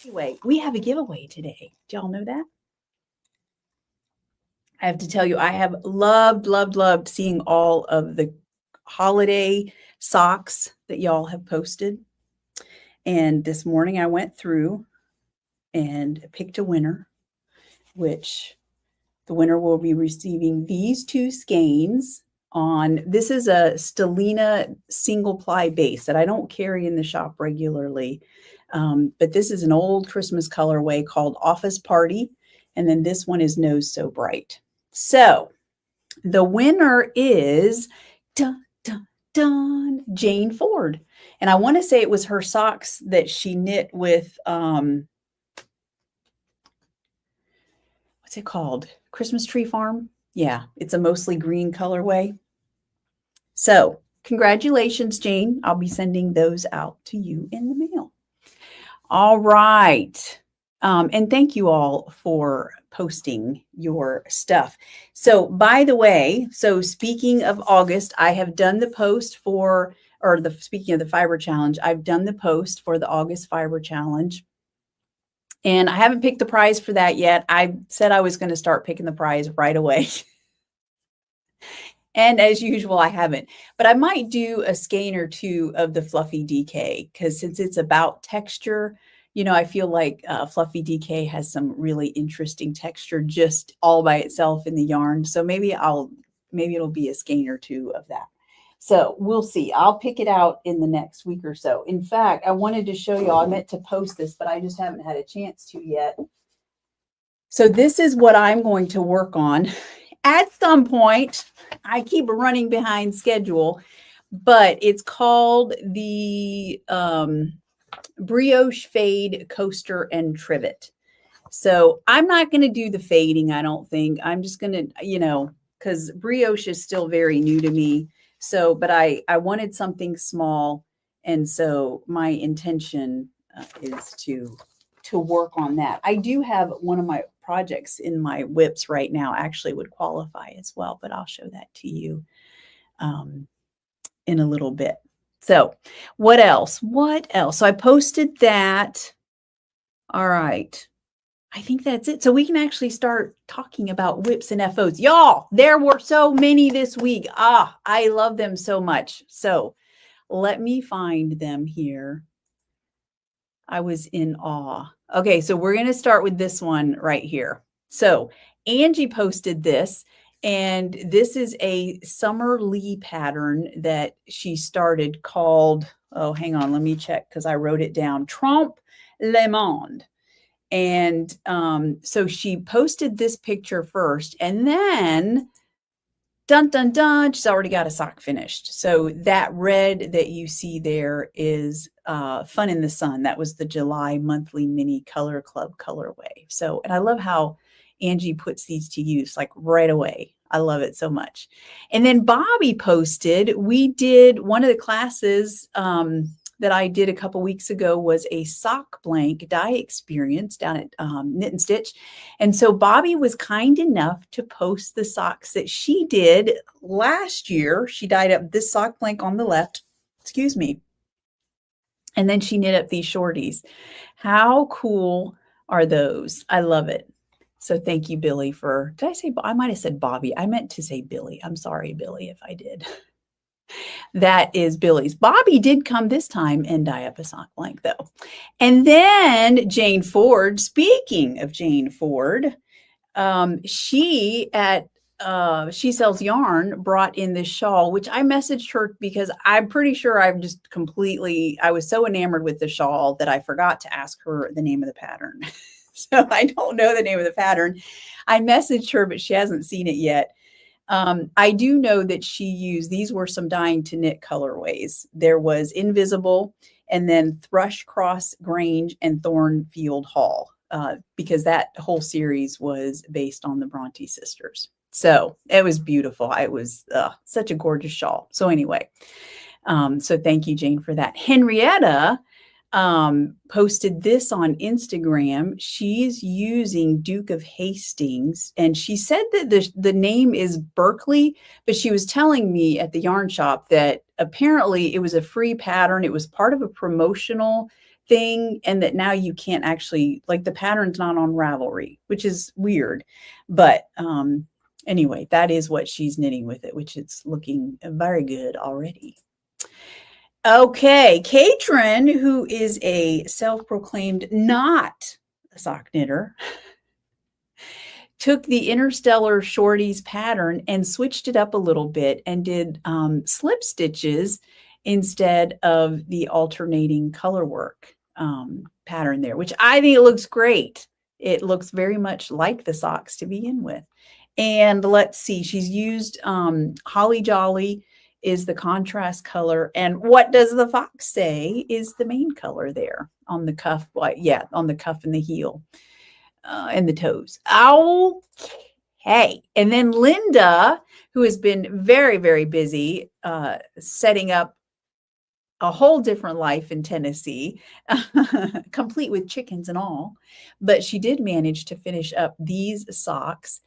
Anyway, we have a giveaway today. Did y'all know that? I have to tell you, I have loved seeing all of the holiday socks that y'all have posted. And this morning I went through and picked a winner, which the winner will be receiving these two skeins on, this is a Stellina single ply base that I don't carry in the shop regularly. But this is an old Christmas colorway called Office Party. And then this one is Nose So Bright. So the winner is dun, dun, dun, Jane Ford. And I want to say it was her socks that she knit with, what's it called? Christmas Tree Farm. Yeah, it's a mostly green colorway. So congratulations, Jane. I'll be sending those out to you in the mail. All right. And thank you all for posting your stuff. So by the way, so speaking of August, I have done the post for, speaking of the fiber challenge, I've done the post for the August fiber challenge. And I haven't picked the prize for that yet. I said I was going to start picking the prize right away. And as usual, I haven't. But I might do a skein or two of the Fluffy DK because since it's about texture, you know, I feel like Fluffy DK has some really interesting texture just all by itself in the yarn. So maybe it'll be a skein or two of that. So we'll see. I'll pick it out in the next week or so. In fact, I wanted to show y'all, I meant to post this, but I just haven't had a chance to yet. So this is what I'm going to work on at some point. I keep running behind schedule, but it's called the Brioche Fade Coaster and Trivet. So I'm not going to do the fading, I don't think. I'm just going to, you know, because brioche is still very new to me. So, but I wanted something small. And so my intention is to work on that. I do have one of my projects in my whips right now actually would qualify as well, but I'll show that to you in a little bit. So what else? So I posted that. All right. I think that's it. So we can actually start talking about whips and FOs. Y'all, there were so many this week. I love them so much. So let me find them here. I was in awe. Okay, so we're going to start with this one right here. So Angie posted this, and this is a Summer Lee pattern that she started called, oh, hang on, let me check because I wrote it down, Trompe le Monde. And so she posted this picture first, and then dun, dun, dun, she's already got a sock finished. So that red that you see there is Fun in the Sun. That was the July monthly mini color club colorway. So, and I love how Angie puts these to use like right away. I love it so much. And then Bobby posted, we did one of the classes that I did a couple weeks ago was a sock blank dye experience down at Knit and Stitch. And so Bobby was kind enough to post the socks that she did last year. She dyed up this sock blank on the left, excuse me. And then she knit up these shorties. How cool are those? I love it. So thank you, Billy, for, did I say, I might have said Bobby. I meant to say Billy. I'm sorry, Billy, if I did. That is Billy's. Bobby did come this time and dye up a sock blank though. And then Jane Ford, speaking of Jane Ford, she sells yarn, brought in this shawl, which I messaged her because I'm pretty sure I was so enamored with the shawl that I forgot to ask her the name of the pattern. So I don't know the name of the pattern. I messaged her, but she hasn't seen it yet. I do know that she used, these were some dying to knit colorways. There was Invisible and then Thrush Cross Grange and Thornfield Hall, because that whole series was based on the Bronte sisters. So it was beautiful. It was such a gorgeous shawl. So anyway, so thank you, Jane, for that. Henrietta posted this on Instagram. She's using Duke of Hastings, and she said that the name is Berkeley, but she was telling me at the yarn shop that apparently it was a free pattern. It was part of a promotional thing, and that now you can't actually, like, the pattern's not on Ravelry, which is weird. But anyway, that is what she's knitting with it, which it's looking very good already. Okay, Katrin, who is a self-proclaimed not a sock knitter, took the Interstellar Shorties pattern and switched it up a little bit and did slip stitches instead of the alternating color work pattern there, which I think it looks great. It looks very much like the socks to begin with. And let's see, she's used Holly Jolly is the contrast color. And what does the fox say is the main color there on the cuff? Yeah, on the cuff and the heel. And the toes. Okay. And then Linda, who has been very, very busy setting up a whole different life in Tennessee, complete with chickens and all. But she did manage to finish up these socks.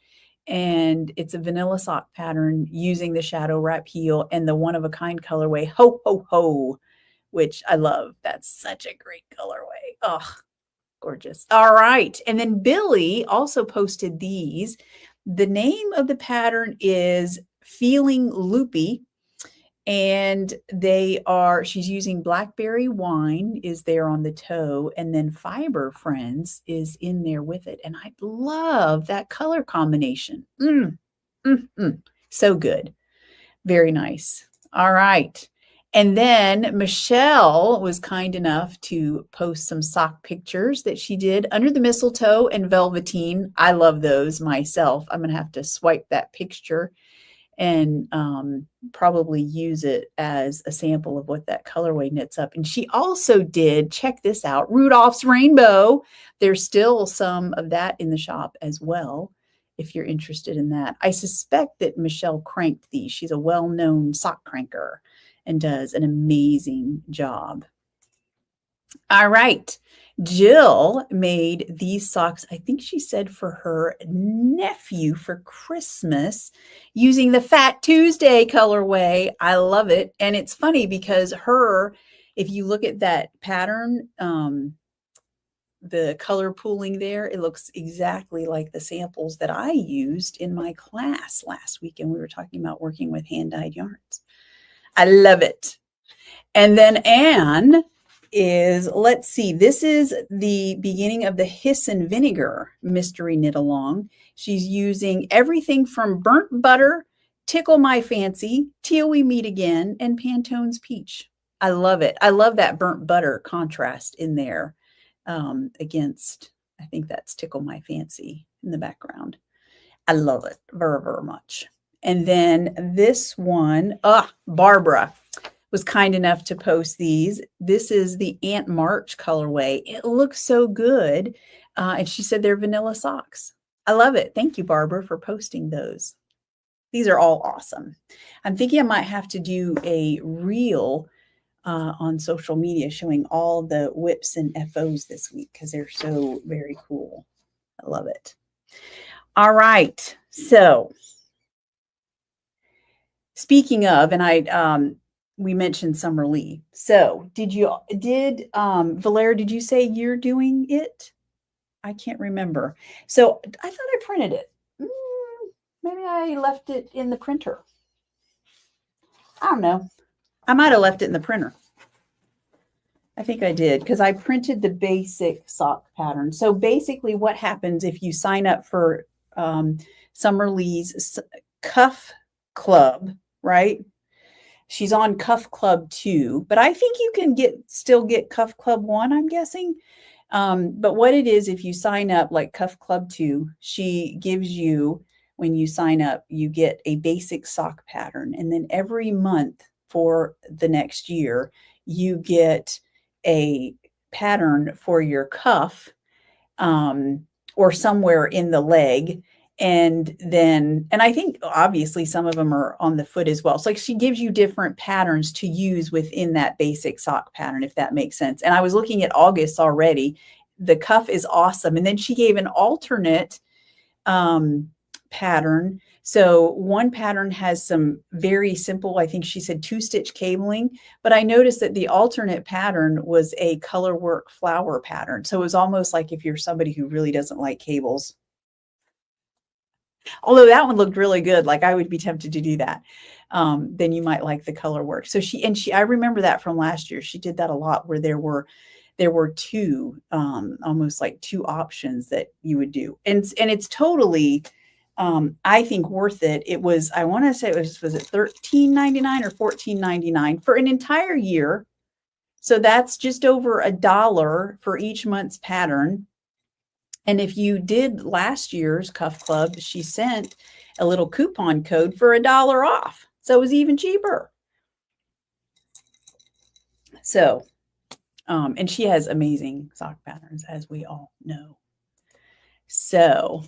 And it's a vanilla sock pattern using the shadow wrap heel and the one-of-a-kind colorway, Ho, Ho, Ho, which I love. That's such a great colorway. Oh, gorgeous. All right. And then Billy also posted these. The name of the pattern is Feeling Loopy. And she's using Blackberry Wine is there on the toe. And then Fiber Friends is in there with it. And I love that color combination. So good. Very nice. All right. And then Michelle was kind enough to post some sock pictures that she did under the mistletoe and velveteen. I love those myself. I'm going to have to swipe that picture and probably use it as a sample of what that colorway knits up. And she also did, check this out, Rudolph's Rainbow. There's still some of that in the shop as well, if you're interested in that. I suspect that Michelle cranked these. She's a well-known sock cranker and does an amazing job. All right. Jill made these socks, I think she said for her nephew for Christmas, using the Fat Tuesday colorway. I love it. And it's funny because if you look at that pattern, the color pooling there, it looks exactly like the samples that I used in my class last week. And we were talking about working with hand-dyed yarns. I love it. And then Anne is, let's see, this is the beginning of the Hiss and Vinegar mystery knit along. She's using everything from Burnt Butter, Tickle My Fancy, Till We Meet Again, and Pantone's Peach. I love it. I love that burnt butter contrast in there against, I think that's Tickle My Fancy in the background. I love it very, very much. And then this one, Barbara was kind enough to post these. This is the Aunt March colorway. It looks so good. And she said they're vanilla socks. I love it. Thank you, Barbara, for posting those. These are all awesome. I'm thinking I might have to do a reel on social media showing all the whips and FOs this week because they're so very cool. I love it. All right. So speaking of, and we mentioned Summer Lee. So Valera, did you say you're doing it? I can't remember. So I thought I printed it. Maybe I left it in the printer. I don't know. I might have left it in the printer. I think I did because I printed the basic sock pattern. So basically what happens if you sign up for Summer Lee's Cuff Club, right? She's on Cuff Club 2, but I think you can still get Cuff Club 1, I'm guessing. But what it is, if you sign up like Cuff Club 2, she gives you, when you sign up, you get a basic sock pattern. And then every month for the next year, you get a pattern for your cuff or somewhere in the leg. And I think obviously some of them are on the foot as well. So like she gives you different patterns to use within that basic sock pattern, if that makes sense. And I was looking at August already. The cuff is awesome. And then she gave an alternate pattern. So one pattern has some very simple, I think she said 2-stitch cabling, but I noticed that the alternate pattern was a color work flower pattern. So it was almost like if you're somebody who really doesn't like cables, although that one looked really good, like I would be tempted to do that. Then you might like the color work. So I remember that from last year. She did that a lot where there were two, almost like two options that you would do. And it's totally, I think worth it. It was, I want to say it was it $13.99 or $14.99 for an entire year. So that's just over $1 for each month's pattern. And if you did last year's Cuff Club, she sent a little coupon code for $1 off. So it was even cheaper. So, and she has amazing sock patterns, as we all know. So,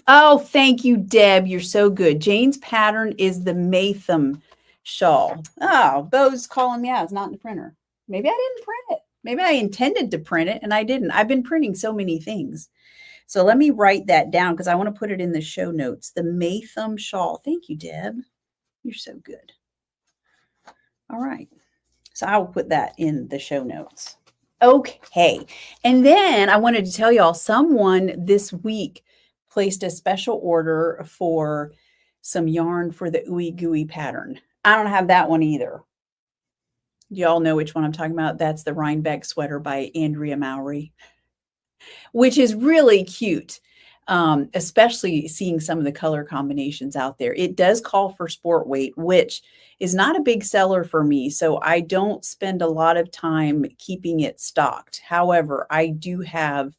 oh, thank you, Deb. You're so good. Jane's pattern is the Maytham shawl. Oh, Bo's calling me out. It's not in the printer. Maybe I didn't print it. Maybe I intended to print it and I didn't. I've been printing so many things. So let me write that down because I want to put it in the show notes. The Maytham shawl. Thank you, Deb. You're so good. All right. So I will put that in the show notes. Okay. And then I wanted to tell y'all, someone this week placed a special order for some yarn for the Ooey Gooey pattern. I don't have that one either. Y'all know which one I'm talking about. That's the Rhinebeck sweater by Andrea Mowry, which is really cute, especially seeing some of the color combinations out there. It does call for sport weight, which is not a big seller for me, so I don't spend a lot of time keeping it stocked. However, I do have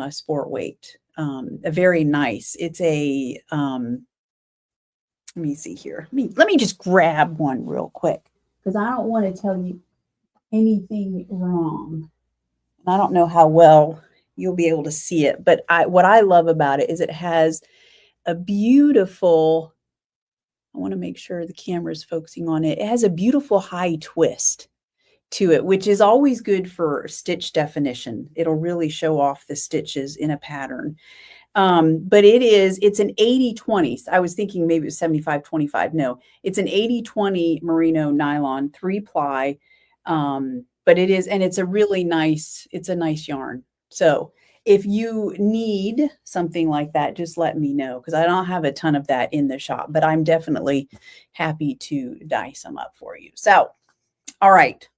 sport weight, a very nice. It's a, let me see here. Let me just grab one real quick because I don't want to tell you anything wrong. I don't know how well you'll be able to see it, but what I love about it is it has a beautiful, I want to make sure the camera is focusing on it. It has a beautiful high twist to it, which is always good for stitch definition. It'll really show off the stitches in a pattern. But it's an 80-20. I was thinking maybe it was 75-25. No, it's an 80-20 merino nylon 3-ply. But it is, and it's a really nice, it's a nice yarn. So if you need something like that, just let me know because I don't have a ton of that in the shop, but I'm definitely happy to dye some up for you. So, all right.